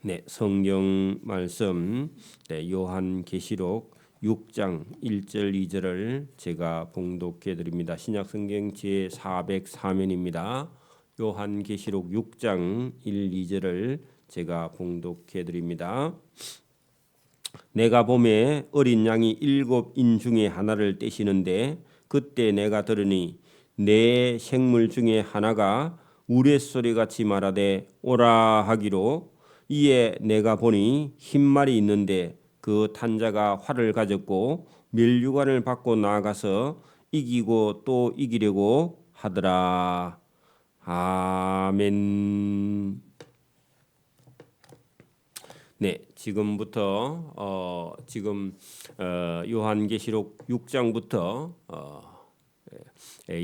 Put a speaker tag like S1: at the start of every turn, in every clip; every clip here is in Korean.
S1: 네, 성경 말씀 요한계시록 6장 1절 2절을 제가 봉독해 드립니다. 신약성경 제 404면입니다. 요한계시록 6장 1, 2절을 제가 봉독해 드립니다. 내가 보매 어린 양이 7인 중에 하나를 떼시는데 그때 내가 들으니 네 생물 중에 하나가 우레소리같이 말하되 오라 하기로 이에 내가 보니 흰말이 있는데 그 탄자가 활을 가졌고 면류관을 받고 나아가서 이기고 또 이기려고 하더라. 아멘. 네, 지금부터 요한계시록 6장부터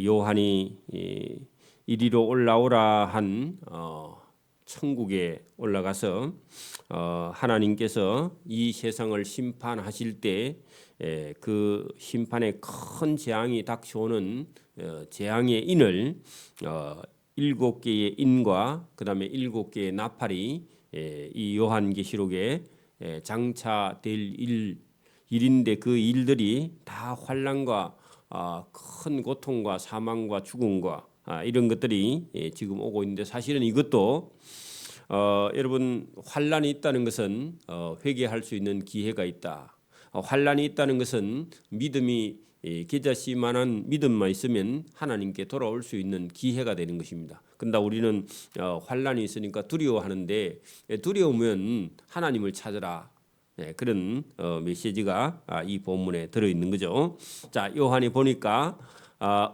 S1: 요한이 이리로 올라오라 한 천국에 올라가서 하나님께서 이 세상을 심판하실 때 그 심판의 큰 재앙이 닥쳐오는 재앙의 인을 7개의 인과 그다음에 7개의 나팔이 이 요한계시록에 장차될 일인데 그 일들이 다 환난과 큰 고통과 사망과 죽음과 이런 것들이 지금 오고 있는데 사실은 이것도 여러분 환난이 있다는 것은 회개할 수 있는 기회가 있다. 환난이 있다는 것은 믿음이 겨자씨만한 믿음만 있으면 하나님께 돌아올 수 있는 기회가 되는 것입니다. 근데 우리는 환난이 있으니까 두려워하는데 두려우면 하나님을 찾으라. 그런 메시지가 이 본문에 들어 있는 거죠. 자, 요한이 보니까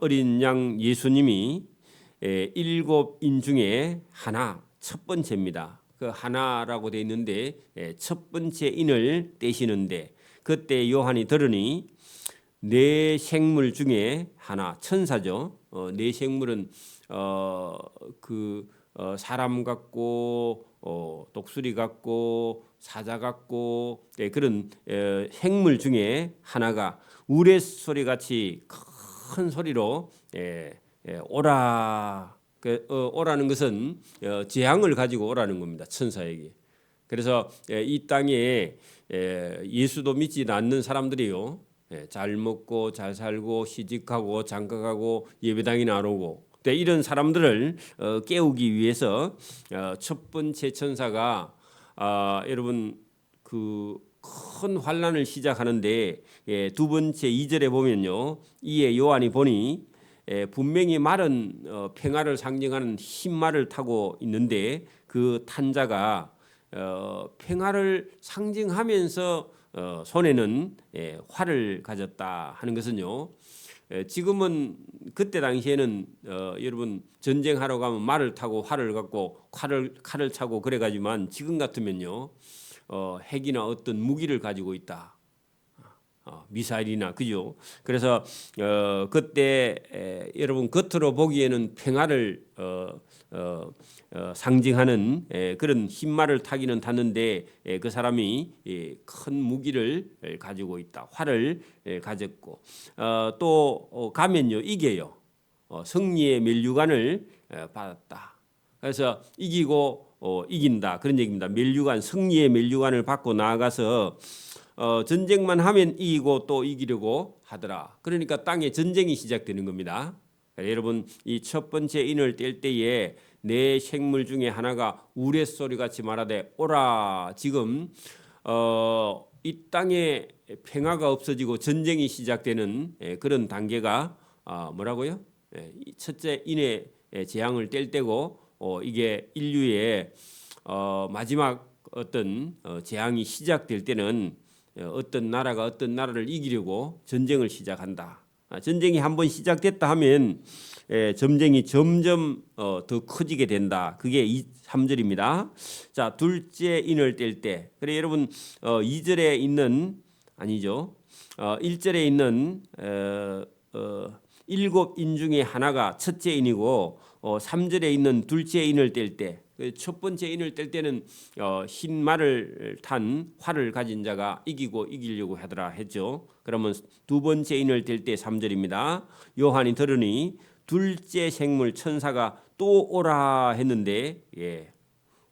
S1: 어린 양 예수님이 7인 중에 하나 첫 번째입니다. 그 하나라고 돼 있는데 첫 번째 인을 떼시는데 그때 요한이 들으니 네 생물 중에 하나 천사죠. 네 생물은 사람 같고 독수리 같고 사자 같고 그런 생물 중에 하나가 우레소리 같이 큰 소리로 오라. 오라는 것은 재앙을 가지고 오라는 겁니다. 천사에게. 그래서 이 땅에 예수도 믿지 않는 사람들이요. 잘 먹고 잘 살고 시집가고 장가가고 예배당이나 안 오고 이런 사람들을 깨우기 위해서 첫 번째 천사가 여러분 그 큰 환난을 시작하는데 두 번째 2절에 보면요. 이에 요한이 보니 분명히 말은 평화를 상징하는 흰 말을 타고 있는데 그 탄자가 평화를 상징하면서 손에는 활을 가졌다 하는 것은요. 지금은 그때 당시에는 여러분 전쟁하러 가면 말을 타고 활을 갖고 칼을 차고 그래가지만 지금 같으면요 핵이나 어떤 무기를 가지고 있다. 미사일이나 그죠. 그래서 그때 여러분 겉으로 보기에는 평화를 상징하는 그런 흰말을 타기는 탔는데 그 사람이 큰 무기를 가지고 있다. 활을 가졌고 또 가면요 이겨요. 승리의 면류관을 받았다. 그래서 이기고 이긴다 그런 얘기입니다. 면류관 승리의 면류관을 받고 나아가서 전쟁만 하면 이기고 또 이기려고 하더라. 그러니까 땅에 전쟁이 시작되는 겁니다. 여러분 이 첫 번째 인을 뗄 때에 네 생물 중에 하나가 우레소리 같이 말하되 오라. 지금 이 땅에 평화가 없어지고 전쟁이 시작되는 그런 단계가 뭐라고요? 첫째 인의 재앙을 뗄 때고 이게 인류의 마지막 어떤 재앙이 시작될 때는 어떤 나라가 어떤 나라를 이기려고 전쟁을 시작한다. 전쟁이 한번 시작됐다 하면 전쟁이 점점 더 커지게 된다. 그게 3절입니다. 자, 둘째 인을 뗄 때. 그래 여러분 2절에 있는 아니죠. 1절에 있는 7인 중에 하나가 첫째 인이고 3절에 있는 둘째 인을 뗄 때. 첫 번째 인을 뗄 때는 흰 말을 탄 활을 가진 자가 이기고 이기려고 하더라 했죠. 그러면 두 번째 인을 뗄 때 3절입니다. 요한이 들으니 둘째 생물 천사가 또 오라 했는데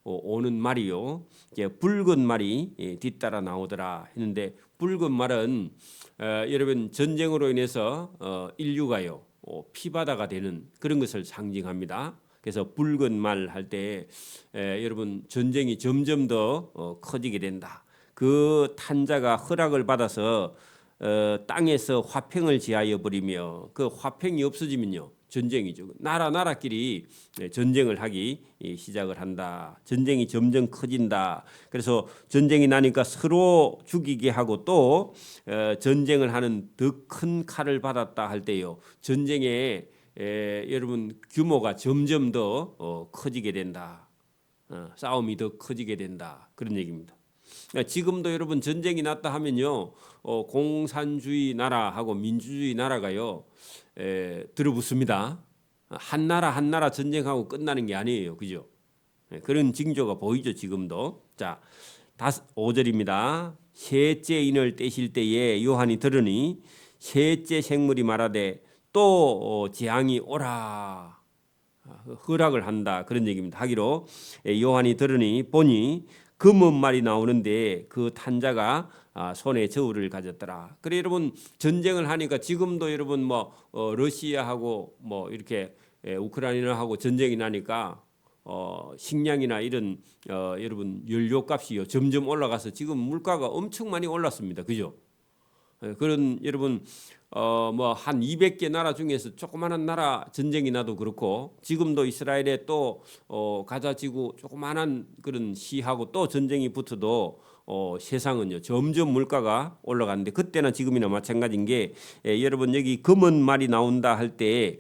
S1: 오는 말이요. 이제 붉은 말이 뒤따라 나오더라 했는데 붉은 말은 여러분 전쟁으로 인해서 인류가요 피바다가 되는 그런 것을 상징합니다. 그래서 붉은 말 할 때 여러분 전쟁이 점점 더 커지게 된다. 그 탄자가 허락을 받아서 땅에서 화평을 지하여 버리며 그 화평이 없어지면요 전쟁이죠. 나라끼리 전쟁을 하기 시작을 한다. 전쟁이 점점 커진다. 그래서 전쟁이 나니까 서로 죽이게 하고 또 전쟁을 하는 더 큰 칼을 받았다 할 때요 전쟁의 여러분 규모가 점점 더 커지게 된다. 싸움이 더 커지게 된다. 그런 얘기입니다. 지금도 여러분 전쟁이 났다 하면요 공산주의 나라하고 민주주의 나라가요 들어붙습니다. 한 나라 전쟁하고 끝나는 게 아니에요, 그죠? 그런 징조가 보이죠 지금도. 자 5절입니다. 셋째 인을 떼실 때에 요한이 들으니 셋째 생물이 말하되 또 재앙이 오라 허락을 한다 그런 얘기입니다. 하기로 요한이 들으니 보니 검은 말이 나오는데 그 탄자가 손에 저울을 가졌더라. 그래 여러분 전쟁을 하니까 지금도 여러분 뭐 러시아하고 뭐 이렇게 우크라이나하고 전쟁이 나니까 식량이나 이런 여러분 연료값이요 점점 올라가서 지금 물가가 엄청 많이 올랐습니다. 그죠? 그런 여러분 뭐 한 200개 나라 중에서 조그마한 나라 전쟁이 나도 그렇고 지금도 이스라엘에 또 가자지구 조그마한 그런 시하고 또 전쟁이 붙어도 세상은요 점점 물가가 올라가는데 그때나 지금이나 마찬가지인 게 여러분 여기 검은 말이 나온다 할 때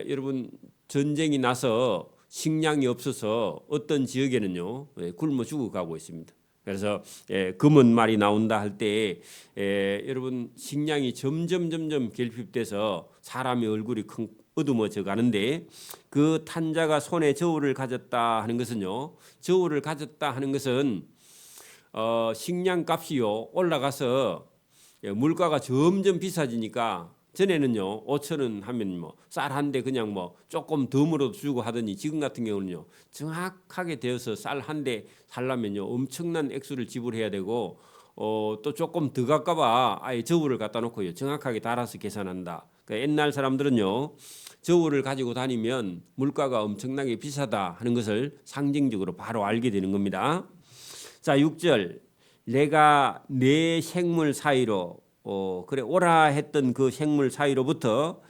S1: 여러분 전쟁이 나서 식량이 없어서 어떤 지역에는요 굶어 죽어가고 있습니다. 그래서 검은 말이 나온다 할 때 여러분 식량이 점점 결핍돼서 사람의 얼굴이 어두워져 가는데 그 탄자가 손에 저울을 가졌다 하는 것은요 저울을 가졌다 하는 것은 식량 값이요 올라가서 물가가 점점 비싸지니까 전에는요 5,000원 하면 뭐 쌀 한 대 그냥 뭐 조금 덤으로 주고 하더니 지금 같은 경우는요 정확하게 되어서 쌀 한 대 살려면요 엄청난 액수를 지불해야 되고 또 조금 더 갈까봐 아예 저울을 갖다 놓고요 정확하게 달아서 계산한다. 그러니까 옛날 사람들은요 저울을 가지고 다니면 물가가 엄청나게 비싸다 하는 것을 상징적으로 바로 알게 되는 겁니다. 자 6절 내가 네 생물 사이로 그래 오라 했던 그 생물 사이로부터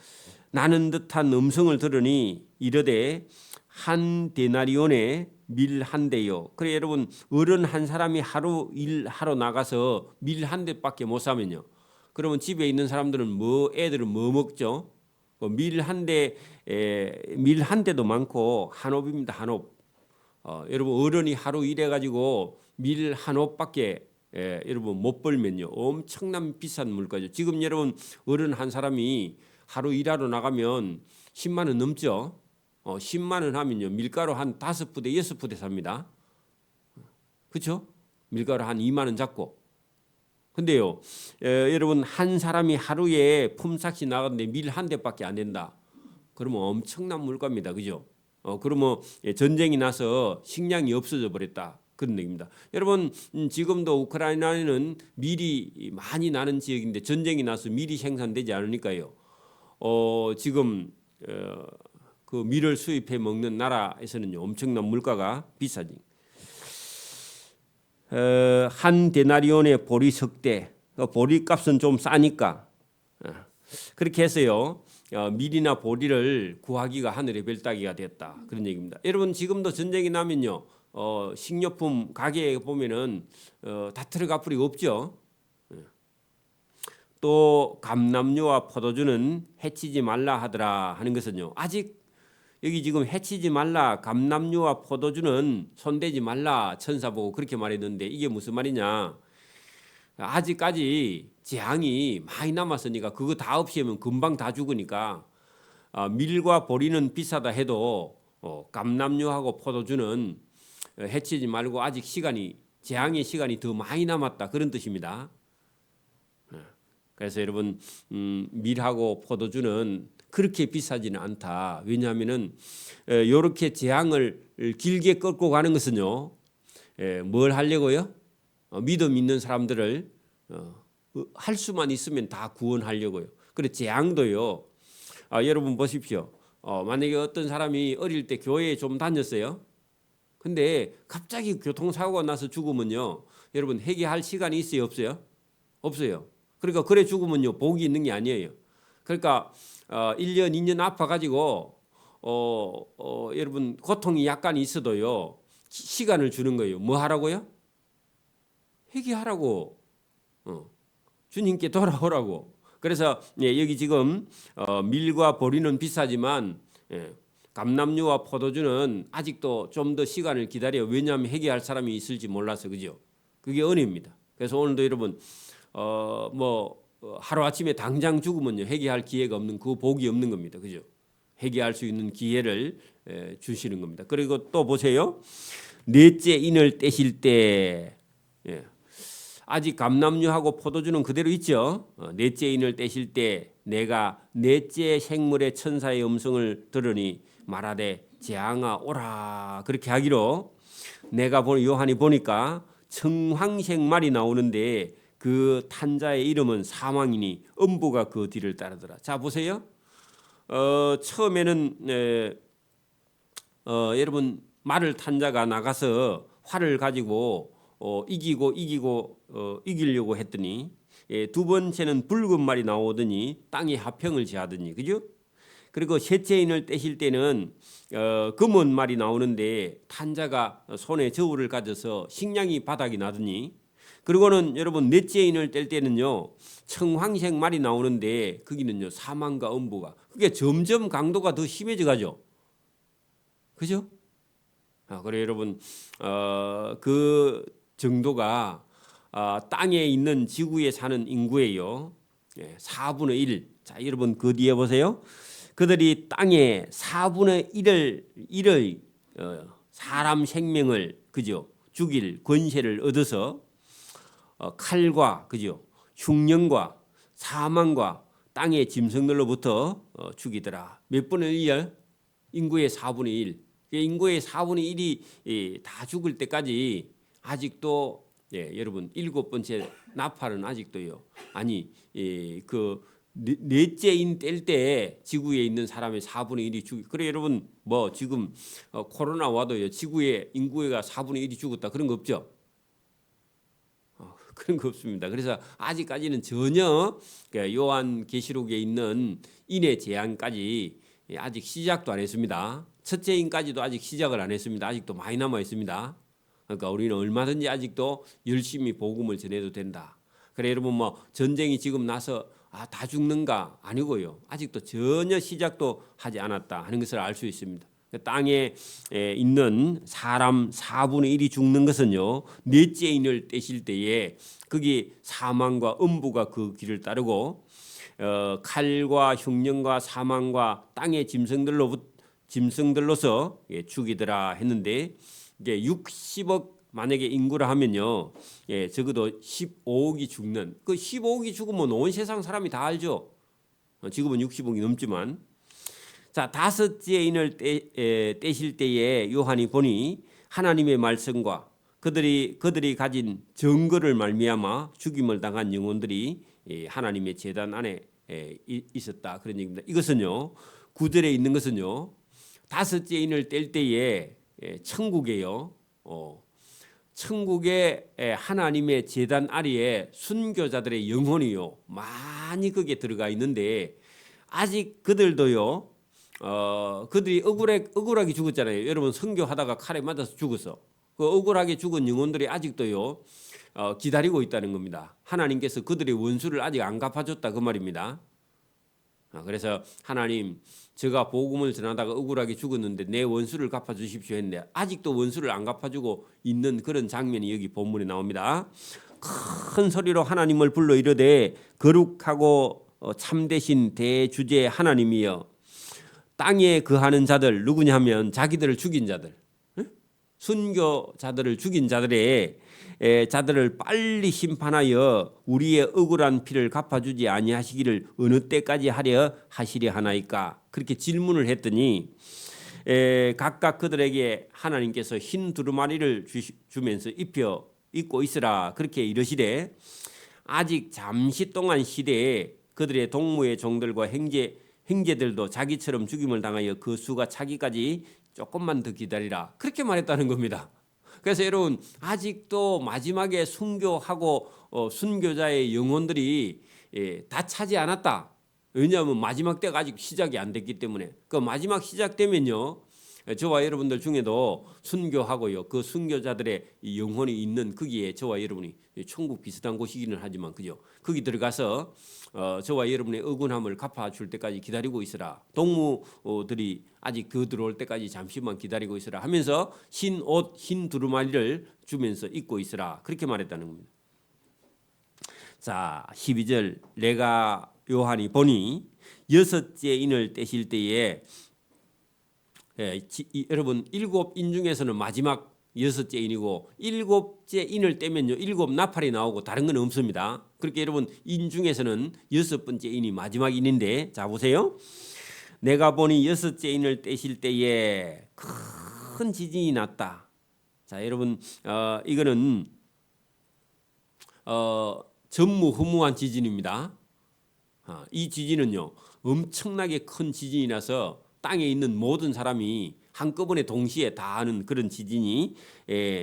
S1: 나는 듯한 음성을 들으니 이르되 한 데나리온에 밀 한 대요. 그래 여러분 어른 한 사람이 하루 일하러 나가서 밀 한 대밖에 못 사면요. 그러면 집에 있는 사람들은 애들은 뭐 먹죠? 밀 한 대도 많고 한옵입니다. 한옵. 여러분 어른이 하루 일해 가지고 밀 한 옵밖에 여러분 못 벌면요 엄청난 비싼 물가죠. 지금 여러분 어른 한 사람이 하루 일하러 나가면 10만 원 넘죠. 10만 원 하면요 밀가루 한 5부대 6부대 삽니다. 그렇죠? 밀가루 한 2만 원 잡고. 근데요 여러분 한 사람이 하루에 품삯이 나가는데 밀 한 대밖에 안 된다. 그러면 엄청난 물가입니다. 그죠? 그러면 전쟁이 나서 식량이 없어져 버렸다. 그런 얘기입니다. 여러분 지금도 우크라이나에는 밀이 많이 나는 지역인데 전쟁이 나서 밀이 생산되지 않으니까요. 지금 그 밀을 수입해 먹는 나라에서는요 엄청난 물가가 비싸지. 한 데나리온의 보리 석대, 보리 값은 좀 싸니까 그렇게 해서요 밀이나 보리를 구하기가 하늘의 별따기가 됐다 그런 얘기입니다. 여러분 지금도 전쟁이 나면요 식료품 가게에 보면은 다 들어가 뿌리가 없죠. 또 감람류와 포도주는 해치지 말라 하더라 하는 것은요 아직 여기 지금 해치지 말라 감람류와 포도주는 손대지 말라 천사 보고 그렇게 말했는데 이게 무슨 말이냐 아직까지 재앙이 많이 남았으니까 그거 다 없애면 금방 다 죽으니까 밀과 보리는 비싸다 해도 감람류하고 포도주는 해치지 말고 아직 재앙의 시간이 더 많이 남았다 그런 뜻입니다. 그래서 여러분 밀하고 포도주는 그렇게 비싸지는 않다. 왜냐하면은 이렇게 재앙을 길게 끌고 가는 것은요, 뭘 하려고요? 믿음 있는 사람들을 할 수만 있으면 다 구원하려고요. 그래 재앙도요. 여러분 보십시오. 만약에 어떤 사람이 어릴 때 교회에 좀 다녔어요. 근데 갑자기 교통사고가 나서 죽으면요, 여러분 회개할 시간이 있어요, 없어요? 없어요. 그러니까 그래 죽으면요 복이 있는 게 아니에요. 그러니까 1년, 2년 아파가지고 여러분 고통이 약간 있어도요 시간을 주는 거예요. 뭐 하라고요? 회개하라고. 주님께 돌아오라고. 그래서 여기 지금 밀과 보리는 비싸지만 감람류와 포도주는 아직도 좀 더 시간을 기다려. 왜냐하면 회개할 사람이 있을지 몰라서 그죠. 그게 은혜입니다. 그래서 오늘도 여러분 하루아침에 당장 죽으면요 회개할 기회가 없는 그 복이 없는 겁니다. 그죠? 회개할 수 있는 기회를 주시는 겁니다. 그리고 또 보세요. 넷째 인을 떼실 때 아직 감람류하고 포도주는 그대로 있죠. 넷째 인을 떼실 때 내가 넷째 생물의 천사의 음성을 들으니 말하되 재앙아 오라 그렇게 하기로 내가 요한이 보니까 청황색 말이 나오는데 그 탄자의 이름은 사망이니 음부가 그 뒤를 따르더라. 자 보세요. 처음에는 여러분 말을 탄 자가 나가서 활을 가지고 이기려고 했더니 두 번째는 붉은 말이 나오더니 땅에 화평을 제하더니 그죠? 그리고 셋째 인을 떼실 때는 검은 말이 나오는데 탄자가 손에 저울을 가져서 식량이 바닥이 나더니 그리고는 여러분 넷째 인을 뗄 때는요 청황색 말이 나오는데 거기는요 사망과 음부가 그게 점점 강도가 더 심해져 가죠. 그죠? 그래 여러분 그 정도가 땅에 있는 지구에 사는 인구예요. 4분의 1. 자 여러분 그 뒤에 보세요. 그들이 땅에 4분의 1의 사람 생명을 그죠 죽일 권세를 얻어서 칼과 그죠 흉령과 사망과 땅의 짐승들로부터 죽이더라. 몇 분의 1이요? 인구의 4분의 1. 인구의 4분의 1이 다 죽을 때까지 아직도 여러분 7번째 나팔은 아직도요. 아니 그 넷째 인 뗄 때 지구에 있는 사람의 4분의 1이 죽이. 그래 여러분 뭐 지금 코로나 와도요 지구의 인구가 4분의 1이 죽었다 그런 거 없죠? 그런 거 없습니다. 그래서 아직까지는 전혀 요한 계시록에 있는 인의 재앙까지 아직 시작도 안 했습니다. 첫째 인까지도 아직 시작을 안 했습니다. 아직도 많이 남아 있습니다. 그러니까 우리는 얼마든지 아직도 열심히 복음을 전해도 된다. 그래 여러분 뭐 전쟁이 지금 나서 다 죽는가 아니고요. 아직도 전혀 시작도 하지 않았다 하는 것을 알 수 있습니다. 땅에 있는 사람 4분의 1이 죽는 것은요. 넷째 인을 떼실 때에 거기 사망과 음부가 그 길을 따르고 칼과 흉령과 사망과 땅의 짐승들로서 죽이더라 했는데 이게 60억 만약에 인구라 하면요. 적어도 15억이 죽는 그 15억이 죽으면 온 세상 사람이 다 알죠. 지금은 60억이 넘지만 자 다섯째 인을 떼실 때에 요한이 보니 하나님의 말씀과 그들이 가진 증거를 말미암아 죽임을 당한 영혼들이 하나님의 제단 안에 있었다 그런 얘기입니다. 이것은요 9절에 있는 것은요 다섯째 인을 뗄 때에 천국에요. 천국의 하나님의 제단 아래에 순교자들의 영혼이요 많이 거기에 들어가 있는데 아직 그들도요 그들이 억울하게 죽었잖아요. 여러분 선교하다가 칼에 맞아서 죽었어. 그 억울하게 죽은 영혼들이 아직도요 기다리고 있다는 겁니다. 하나님께서 그들의 원수를 아직 안 갚아줬다 그 말입니다. 그래서 하나님 제가 복음을 전하다가 억울하게 죽었는데 내 원수를 갚아주십시오 했는데 아직도 원수를 안 갚아주고 있는 그런 장면이 여기 본문에 나옵니다. 큰 소리로 하나님을 불러 이르되 거룩하고 참되신 대주제 하나님이여 땅에 거하는 자들 누구냐 하면 자기들을 죽인 자들 순교자들을 죽인 자들의 자들을 빨리 심판하여 우리의 억울한 피를 갚아주지 아니하시기를 어느 때까지 하려 하시려 하나이까? 그렇게 질문을 했더니 각각 그들에게 하나님께서 흰 두루마리를 주면서 입고 있으라 그렇게 이르시되 아직 잠시 동안 시대에 그들의 동무의 종들과 형제들도 자기처럼 죽임을 당하여 그 수가 차기까지 조금만 더 기다리라 그렇게 말했다는 겁니다. 그래서 여러분 아직도 마지막에 순교하고 순교자의 영혼들이 다 차지 않았다. 왜냐하면 마지막 때가 아직 시작이 안 됐기 때문에 그 마지막 시작되면요 저와 여러분들 중에도 순교하고요 그 순교자들의 영혼이 있는 거기에 저와 여러분이 천국 비슷한 곳이기는 하지만 그죠 거기 들어가서 저와 여러분의 억울함을 갚아줄 때까지 기다리고 있으라. 동무들이 아직 그 들어올 때까지 잠시만 기다리고 있으라 하면서 흰 옷, 흰 두루마리를 주면서 입고 있으라 그렇게 말했다는 겁니다. 자 12절 내가 요한이 보니 여섯째 인을 떼실 때에 여러분 일곱 인 중에서는 마지막 여섯째 인이고 일곱째 인을 떼면요 일곱 나팔이 나오고 다른 건 없습니다. 그렇게 여러분 인 중에서는 여섯 번째 인이 마지막 인인데 자 보세요. 내가 보니 여섯째 인을 떼실 때에 큰 지진이 났다. 자 여러분 이거는 전무후무한 지진입니다. 이 지진은요 엄청나게 큰 지진이 나서 땅에 있는 모든 사람이 한꺼번에 동시에 다 하는 그런 지진이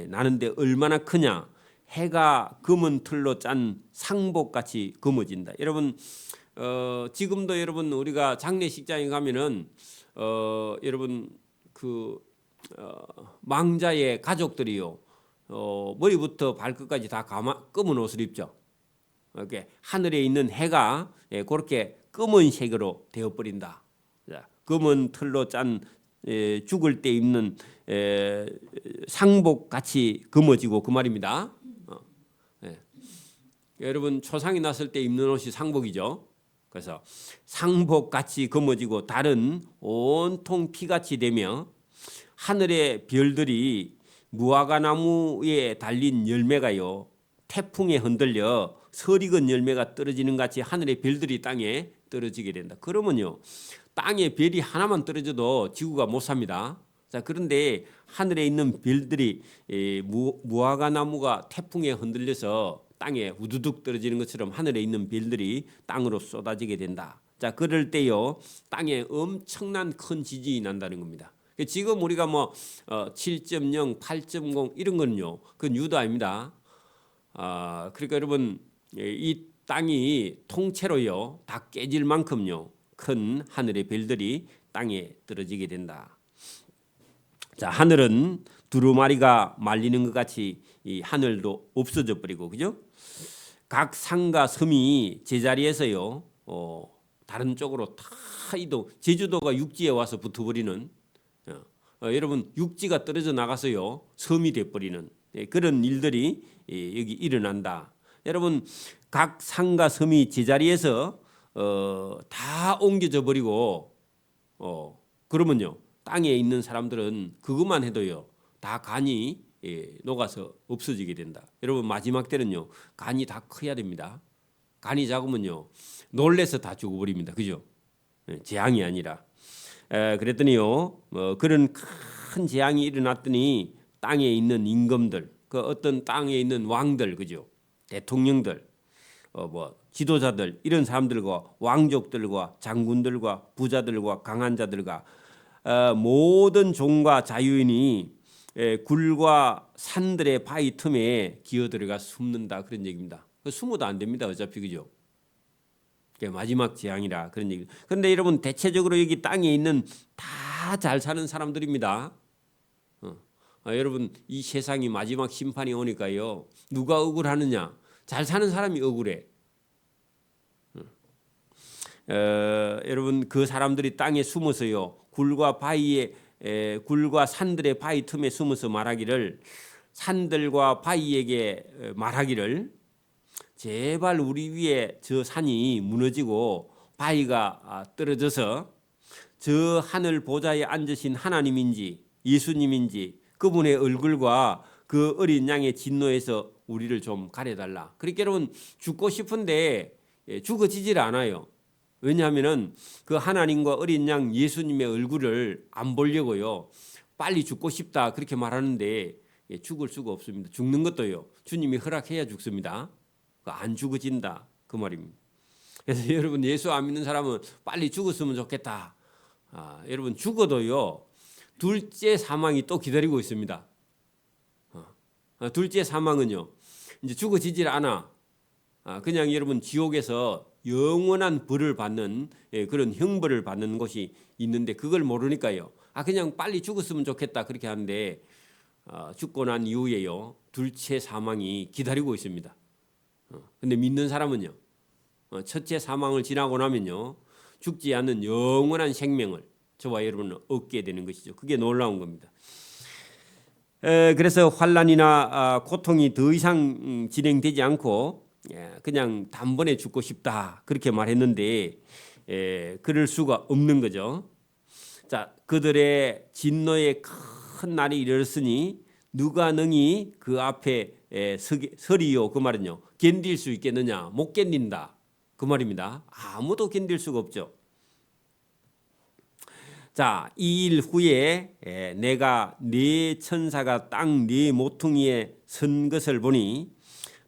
S1: 나는데 얼마나 크냐. 해가 검은 틀로 짠 상복같이 검어진다. 여러분 지금도 여러분 우리가 장례식장에 가면은 여러분 그 망자의 가족들이요 머리부터 발끝까지 다 검은 옷을 입죠. 이렇게 하늘에 있는 해가 그렇게 검은색으로 되어버린다. 검은 틀로 짠 죽을 때 입는 상복 같이 검어지고 그 말입니다. 여러분 초상이 났을 때 입는 옷이 상복이죠. 그래서 상복 같이 검어지고 달은 온통 피같이 되며 하늘의 별들이 무화과 나무에 달린 열매가요 태풍에 흔들려 설익은 열매가 떨어지는 같이 하늘의 별들이 땅에 떨어지게 된다. 그러면요 땅에 별이 하나만 떨어져도 지구가 못 삽니다. 자 그런데 하늘에 있는 별들이 무화과 나무가 태풍에 흔들려서 땅에 우두둑 떨어지는 것처럼 하늘에 있는 별들이 땅으로 쏟아지게 된다. 자 그럴 때요 땅에 엄청난 큰 지진이 난다는 겁니다. 지금 우리가 뭐 7.0, 8.0 이런 거는요 그건 유도입니다. 그러니까 여러분 이 땅이 통째로요 다 깨질 만큼요 큰 하늘의 별들이 땅에 떨어지게 된다. 자 하늘은 두루마리가 말리는 것 같이 이 하늘도 없어져 버리고 그죠? 각 산과 섬이 제자리에서요 다른 쪽으로 다 이동. 제주도가 육지에 와서 붙어버리는 여러분 육지가 떨어져 나가서요 섬이 돼버리는 그런 일들이 여기 일어난다. 여러분 각 산과 섬이 제자리에서 다 옮겨져 버리고 그러면요 땅에 있는 사람들은 그것만 해도요 다 간이 녹아서 없어지게 된다. 여러분 마지막 때는요 간이 다 커야 됩니다. 간이 작으면요 놀래서 다 죽어버립니다. 그죠? 재앙이 아니라. 그랬더니요 그런 큰 재앙이 일어났더니 땅에 있는 임금들, 그 어떤 땅에 있는 왕들, 그죠? 대통령들, 뭐 지도자들 이런 사람들과 왕족들과 장군들과 부자들과 강한 자들과 모든 종과 자유인이 굴과 산들의 바위 틈에 기어들어가 숨는다 그런 얘기입니다. 숨어도 안 됩니다. 어차피 그죠? 마지막 재앙이라 그런 얘기. 그런데 여러분 대체적으로 여기 땅에 있는 다 잘 사는 사람들입니다. 여러분 이 세상이 마지막 심판이 오니까요 누가 억울하느냐? 잘 사는 사람이 억울해. 여러분 그 사람들이 땅에 숨어서요 굴과 산들의 바위 틈에 숨어서 말하기를 산들과 바위에게 말하기를 제발 우리 위에 저 산이 무너지고 바위가 떨어져서 저 하늘 보좌에 앉으신 하나님인지 예수님인지 그분의 얼굴과 그 어린 양의 진노에서 우리를 좀 가려달라. 그렇게 여러분 죽고 싶은데 죽어지질 않아요. 왜냐하면은 그 하나님과 어린 양 예수님의 얼굴을 안 보려고요. 빨리 죽고 싶다 그렇게 말하는데 죽을 수가 없습니다. 죽는 것도요. 주님이 허락해야 죽습니다. 안 죽어진다 그 말입니다. 그래서 여러분 예수 안 믿는 사람은 빨리 죽었으면 좋겠다. 여러분 죽어도요. 둘째 사망이 또 기다리고 있습니다. 둘째 사망은요. 이제 죽어지질 않아. 그냥 여러분 지옥에서 영원한 벌을 받는 그런 형벌을 받는 곳이 있는데 그걸 모르니까요. 그냥 빨리 죽었으면 좋겠다 그렇게 하는데 죽고 난 이후에요. 둘째 사망이 기다리고 있습니다. 근데 믿는 사람은요. 첫째 사망을 지나고 나면요. 죽지 않는 영원한 생명을 저와 여러분은 얻게 되는 것이죠. 그게 놀라운 겁니다. 그래서 환난이나 고통이 더 이상 진행되지 않고 그냥 단번에 죽고 싶다 그렇게 말했는데 그럴 수가 없는 거죠. 자, 그들의 진노의 큰 날이 이르렀으니 누가 능히 그 앞에 서리요 그 말은요. 견딜 수 있겠느냐? 못 견딘다 그 말입니다. 아무도 견딜 수가 없죠. 자, 이 일 후에 내가 네 천사가 땅 네 모퉁이에 선 것을 보니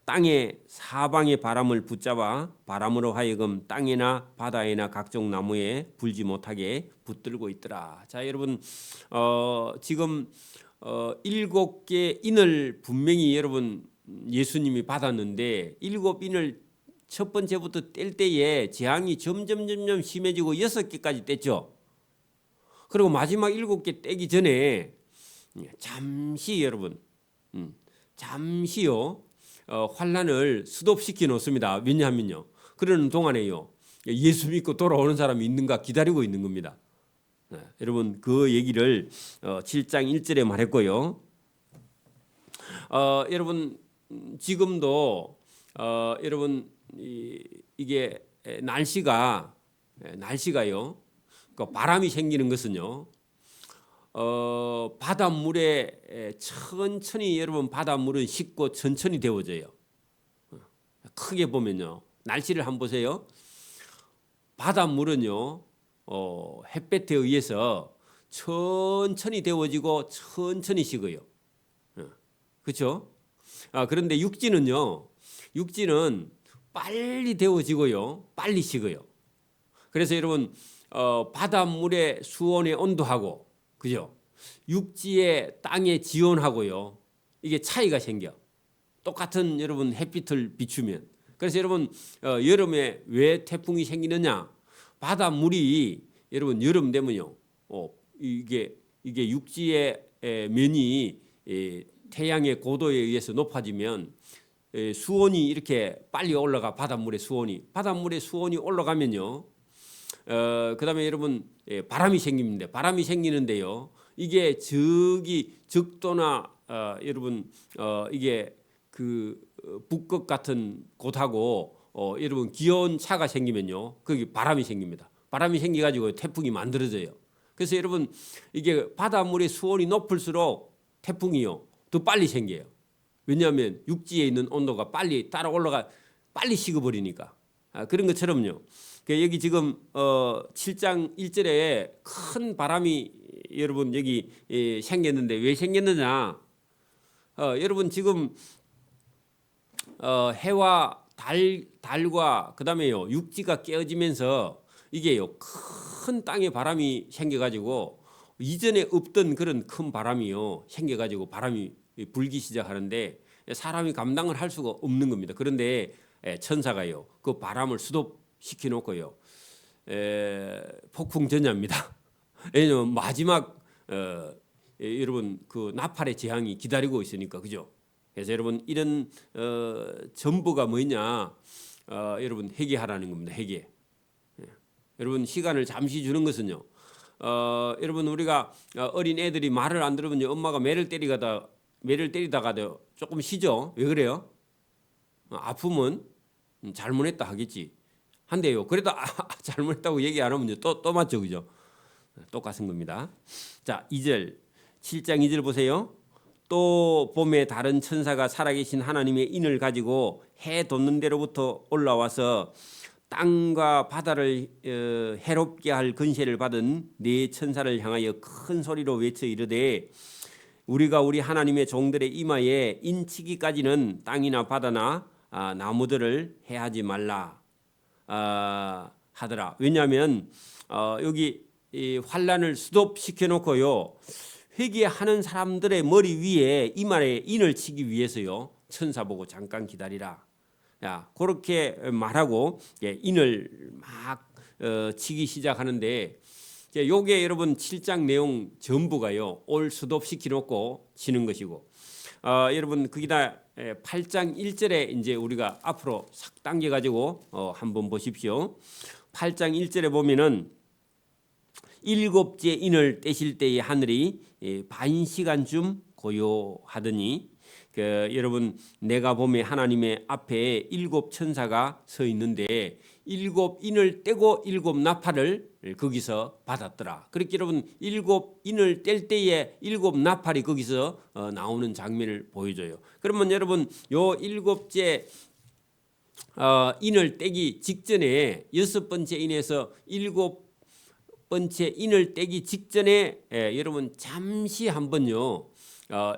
S1: 땅의 사방의 바람을 붙잡아 바람으로 하여금 땅이나 바다에나 각종 나무에 불지 못하게 붙들고 있더라. 자, 여러분 지금 7개 인을 분명히 여러분 예수님이 받았는데 7인을 첫 번째부터 뗄 때에 재앙이 점점 심해지고 6개까지 뗐죠. 그리고 마지막 7개 떼기 전에 잠시 여러분 잠시요 환난을 스톱시켜 놓습니다. 왜냐하면요. 그러는 동안에요. 예수 믿고 돌아오는 사람이 있는가 기다리고 있는 겁니다. 여러분 그 얘기를 7장 1절에 말했고요. 여러분 지금도 여러분 이게 날씨가요. 그 바람이 생기는 것은요. 바닷물에 천천히 여러분 바닷물은 식고 천천히 데워져요. 크게 보면요. 날씨를 한번 보세요. 바닷물은요. 햇볕에 의해서 천천히 데워지고 천천히 식어요. 그렇죠? 그런데 육지는요. 육지는 빨리 데워지고요. 빨리 식어요. 그래서 여러분 바닷물의 수온의 온도하고 그죠? 육지의 땅의 지온하고요. 이게 차이가 생겨. 똑같은 여러분 햇빛을 비추면. 그래서 여러분 여름에 왜 태풍이 생기느냐? 바닷물이 여러분 여름 되면요. 이게 육지의 면이 태양의 고도에 의해서 높아지면 수온이 이렇게 빨리 올라가 바닷물의 수온이 올라가면요. 그다음에 여러분 바람이 생깁니다. 바람이 생기는데요. 이게 저기 적도나 여러분 이게 그 북극 같은 곳하고 여러분 기온 차가 생기면요. 거기 바람이 생깁니다. 바람이 생겨 가지고 태풍이 만들어져요. 그래서 여러분 이게 바닷물의 수온이 높을수록 태풍이요. 더 빨리 생겨요. 왜냐하면 육지에 있는 온도가 빨리 따라 올라가 빨리 식어버리니까. 그런 것처럼요. 여기 지금 7장 1절에 큰 바람이 여러분 여기 생겼는데 왜 생겼느냐? 여러분 지금 해와 달과 그다음에요 육지가 깨어지면서 이게요 큰 땅에 바람이 생겨가지고 이전에 없던 그런 큰 바람이요 생겨가지고 바람이 불기 시작하는데 사람이 감당을 할 수가 없는 겁니다. 그런데 천사가요 그 바람을 스톱시켜 놓고요 폭풍 전야입니다. 왜냐하면 마지막 여러분 그 나팔의 재앙이 기다리고 있으니까 그죠? 그래서 여러분 이런 전부가 뭐냐? 여러분 회개하라는 겁니다. 회개. 여러분 시간을 잠시 주는 것은요. 여러분 우리가 어린 애들이 말을 안 들으면 엄마가 매를 때리다가도 조금 쉬죠. 왜 그래요? 아프면 잘못했다 하겠지. 한데요. 그래도 잘못했다고 얘기 안 하면 또 맞죠, 그죠? 똑같은 겁니다. 자, 2절 7장 2절 보세요. 또 봄에 다른 천사가 살아계신 하나님의 인을 가지고 해 돋는 데로부터 올라와서 땅과 바다를 해롭게 할 권세를 받은 네 천사를 향하여 큰 소리로 외쳐 이르되 우리가 우리 하나님의 종들의 이마에 인치기까지는 땅이나 바다나 나무들을 해하지 말라 하더라. 왜냐하면 여기 이 환란을 스톱시켜 놓고요, 회개하는 사람들의 머리 위에 이마에 인을 치기 위해서요, 천사 보고 잠깐 기다리라. 야, 그렇게 말하고 인을 막 치기 시작하는데, 요게 여러분 7장 내용 전부가요, 올 스톱시켜 놓고 치는 것이고, 여러분 거기다 8장 1절에 이제 우리가 앞으로 싹 당겨 가지고 한번 보십시오. 8장 1절에 보면은 일곱째 인을 떼실 때의 하늘이 반 시간쯤 고요하더니, 여러분 내가 보매 하나님의 앞에 일곱 천사가 서 있는데 일곱 인을 떼고 일곱 나팔을 거기서 받았더라. 그렇게 여러분 일곱 인을 뗄 때에 일곱 나팔이 거기서 나오는 장면을 보여줘요. 그러면 여러분 요 일곱째 인을 떼기 직전에 여섯 번째 인에서 일곱 번째 인을 떼기 직전에 여러분 잠시 한번요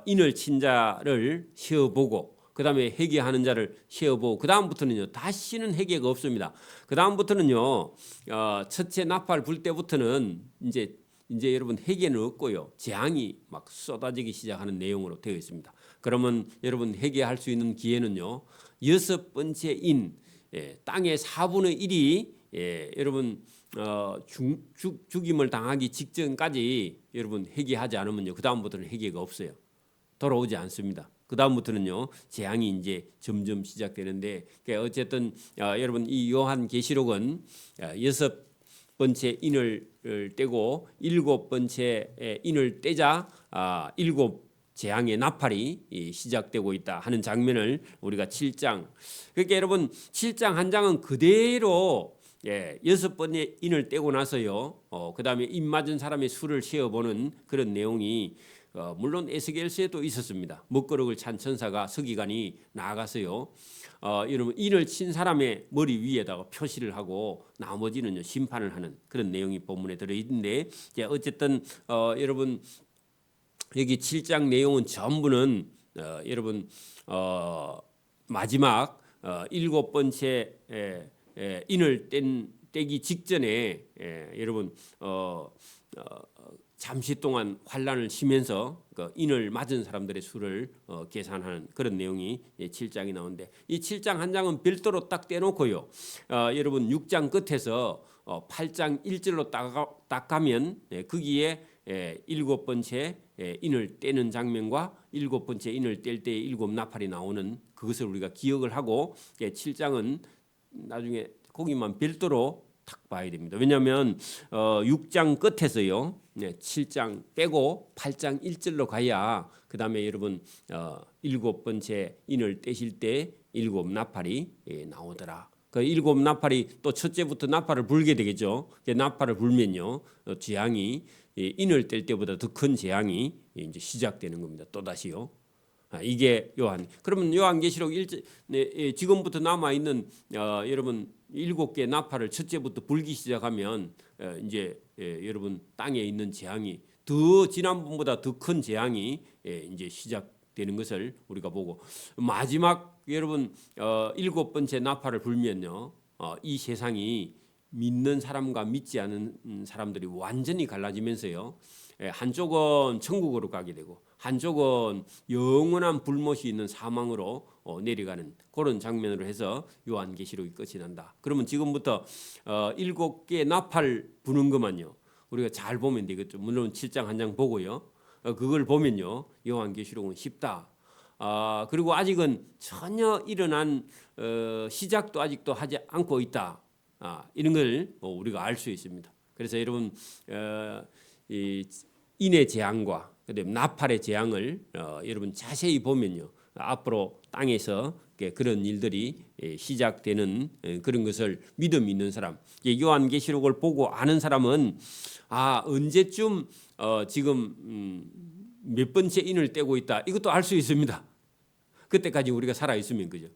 S1: 인을 친 자를 세어보고 그 다음에 회개하는 자를 세어보고 그 다음부터는요 다시는 회개가 없습니다. 그 다음부터는요 첫째 나팔 불 때부터는 이제 여러분 회개는 없고요 재앙이 막 쏟아지기 시작하는 내용으로 되어 있습니다. 그러면 여러분 회개할 수 있는 기회는요 여섯 번째 인 땅의 4분의 1이 여러분 죽임을 당하기 직전까지 여러분 회개하지 않으면요 그 다음부터는 회개가 없어요. 돌아오지 않습니다. 그 다음부터는요 재앙이 이제 점점 시작되는데, 어쨌든 여러분 이 요한 계시록은 여섯 번째 인을 떼고 일곱 번째 인을 떼자 일곱 재앙의 나팔이 시작되고 있다 하는 장면을 우리가 7장, 그러니까 여러분 7장 한 장은 그대로 여섯 번의 인을 떼고 나서요 그 다음에 인 맞은 사람의 수를 세어보는 그런 내용이 물론 에스겔서에도 있었습니다. 먹거룩을 찬 천사가 서기관이 나아가서요 여러분 인을 친 사람의 머리 위에다가 표시를 하고 나머지는요 심판을 하는 그런 내용이 본문에 들어있는데, 어쨌든 여러분 여기 7장 내용은 전부는 여러분 마지막 일곱 번째 인을 떼기 직전에 여러분 잠시 동안 환란을 쉬면서 그 인을 맞은 사람들의 수를 계산하는 그런 내용이 7장이 나오는데, 이 7장 한 장은 별도로 딱 떼놓고요 여러분 6장 끝에서 8장 1절로 딱 가면 거기에 일곱 번째 인을 떼는 장면과 일곱 번째 인을 뗄 때 일곱 나팔이 나오는 그것을 우리가 기억을 하고 7장은 나중에 거기만 별도로 딱 봐야 됩니다. 왜냐하면 6장 끝에서요 7장 빼고 8장 1절로 가야 그 다음에 여러분 일곱 번째 인을 떼실 때 일곱 나팔이 나오더라. 그 일곱 나팔이 또 첫째부터 나팔을 불게 되겠죠. 나팔을 불면요 재앙이 인을 뗄 때보다 더 큰 재앙이 이제 시작되는 겁니다. 또 다시요. 이게 요한. 그러면 요한계시록 1절 지금부터 남아 있는 여러분 일곱 개 나팔을 첫째부터 불기 시작하면 이제 여러분 땅에 있는 재앙이 더 지난번보다 더 큰 재앙이 이제 시작되는 것을 우리가 보고, 마지막 여러분 일곱 번째 나팔을 불면요 이 세상이 믿는 사람과 믿지 않은 사람들이 완전히 갈라지면서요 한쪽은 천국으로 가게 되고 한쪽은 영원한 불못이 있는 사망으로 내려가는 그런 장면으로 해서 요한계시록이 끝이 난다. 그러면 지금부터 일곱 개 나팔 부는 것만요 우리가 잘 보면 되겠죠. 물론 7장 한 장 보고요 그걸 보면요 요한계시록은 쉽다. 그리고 아직은 전혀 일어난 시작도 아직도 하지 않고 있다. 이런 걸 우리가 알 수 있습니다. 그래서 여러분 이 인의 재앙과 그다음에 나팔의 재앙을 여러분 자세히 보면요 앞으로 땅에서 그런 일들이 시작되는 그런 것을 믿음 있는 사람, 요한계시록을 보고 아는 사람은 언제쯤 지금 몇 번째 인을 떼고 있다. 이것도 알 수 있습니다. 그때까지 우리가 살아 있으면 그죠.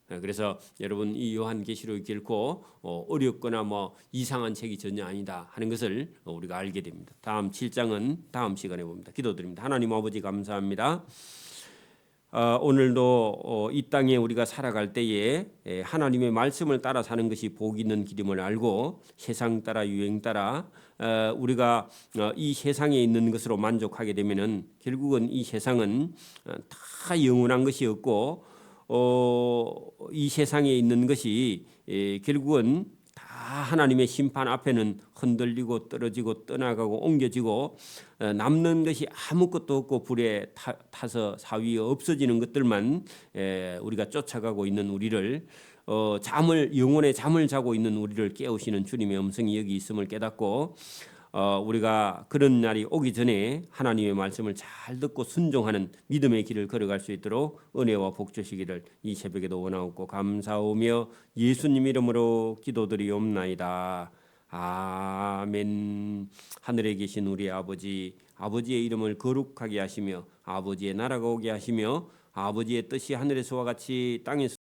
S1: 그래서 여러분 이 요한계시록이 결코 어렵거나 뭐 이상한 책이 전혀 아니다 하는 것을 우리가 알게 됩니다. 다음 7장은 다음 시간에 봅니다. 기도드립니다. 하나님 아버지 감사합니다. 오늘도 이 땅에 우리가 살아갈 때에 하나님의 말씀을 따라 사는 것이 복 있는 길임을 알고 세상 따라 유행 따라 우리가 이 세상에 있는 것으로 만족하게 되면은 결국은 이 세상은 다 영원한 것이 없고 이 세상에 있는 것이 결국은 다 하나님의 심판 앞에는 흔들리고 떨어지고 떠나가고 옮겨지고 남는 것이 아무것도 없고 불에 타서 사위에 없어지는 것들만 우리가 쫓아가고 있는 우리를 영혼의 잠을 자고 있는 우리를 깨우시는 주님의 음성이 여기 있음을 깨닫고 우리가 그런 날이 오기 전에 하나님의 말씀을 잘 듣고 순종하는 믿음의 길을 걸어갈 수 있도록 은혜와 복 주시기를 이 새벽에도 원하옵고 감사하며 예수님 이름으로 기도드리옵나이다. 아멘. 하늘에 계신 우리 아버지, 아버지의 이름을 거룩하게 하시며 아버지의 나라가 오게 하시며 아버지의 뜻이 하늘에서와 같이 땅에서